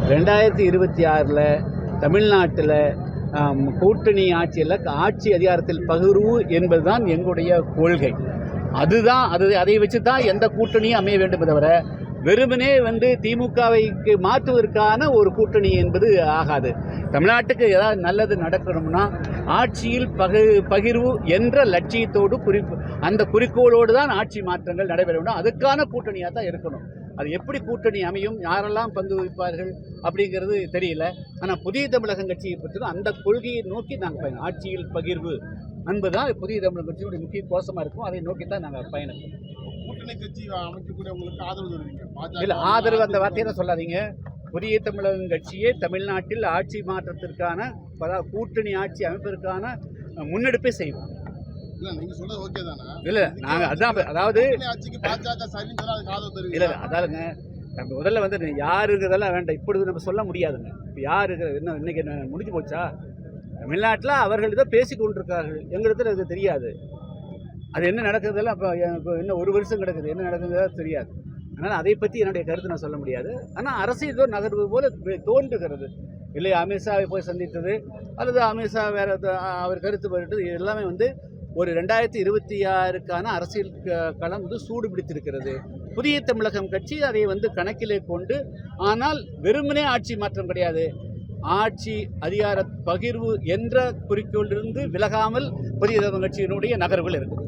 2026 தமிழ்நாட்டில் கூட்டணி ஆட்சியில் ஆட்சி அதிகாரத்தில் பகிர்வு என்பதுதான் எங்களுடைய கொள்கை. அதை வச்சு தான் எந்த கூட்டணியும் அமைய வேண்டும் தவிர வெறுமனே திமுகவைக்கு மாற்றுவதற்கான ஒரு கூட்டணி என்பது ஆகாது. தமிழ்நாட்டுக்கு ஏதாவது நல்லது நடக்கணும்னா ஆட்சியில் பகிர்வு என்ற லட்சியத்தோடு அந்த குறிக்கோளோடு தான் ஆட்சி மாற்றங்கள் நடைபெற வேண்டும். அதுக்கான கூட்டணியாக தான் இருக்கணும். அது எப்படி கூட்டணி அமையும், யாரெல்லாம் பங்கு வகிப்பார்கள் அப்படிங்கிறது தெரியல. ஆனால் புதிய தமிழகம் கட்சியை பற்றி அந்த கொள்கையை நோக்கி நாங்கள் ஆட்சியில் பகிர்வு என்பதுதான் புதிய தமிழகம் கட்சியுடைய முக்கிய கோஷமாக இருக்கும். அதை நோக்கி தான் நாங்கள் பயணிப்போம். கூட்டணி கட்சி அமைக்கக்கூடிய உங்களுக்கு ஆதரவு இல்லை, ஆதரவு அந்த வார்த்தையை தான் சொல்லாதீங்க. புதிய தமிழகம் கட்சியே தமிழ்நாட்டில் ஆட்சி மாற்றத்திற்கான கூட்டணி ஆட்சி அமைப்பதற்கான முன்னெடுப்பை செய்வோம். இல்லை, நாங்கள் அதான் அதாவது இல்லை அதாவதுங்க, நம்ம முதல்ல யாருங்கிறதெல்லாம் வேண்டாம். இப்பொழுது நம்ம சொல்ல முடியாதுங்க. இப்போ யாரு இன்னும் இன்னைக்கு முடிஞ்சு போச்சா? தமிழ்நாட்டில் அவர்கள் இதை பேசி கொண்டிருக்கார்கள். எங்களுக்கு அது தெரியாது. அது என்ன நடக்குதுலாம் இப்போ இன்னும் ஒரு வருஷம் கிடக்குது. என்ன நடக்குதுன்னு தெரியாது. அதனால் அதை பற்றி என்னுடைய கருத்து நான் சொல்ல முடியாது. ஆனால் அரசியல் நகர்வு போல தோன்றுகிறது. இல்லை அமித்ஷாவை போய் சந்தித்தது அல்லது அமித்ஷா வேறு அவர் கருத்து போயிட்டது, இது எல்லாமே ஒரு 2026க்கான அரசியல் களம் சூடு பிடித்திருக்கிறது. புதிய தமிழகம் கட்சி அதை கணக்கிலே கொண்டு, ஆனால் வெறுமனே ஆட்சி மாற்றம் கிடையாது, ஆட்சி அதிகார பகிர்வு என்ற குறிக்கோளிலிருந்து விலகாமல் புதிய தமிழகம் கட்சியினுடைய நகர்வுகள் இருக்குது.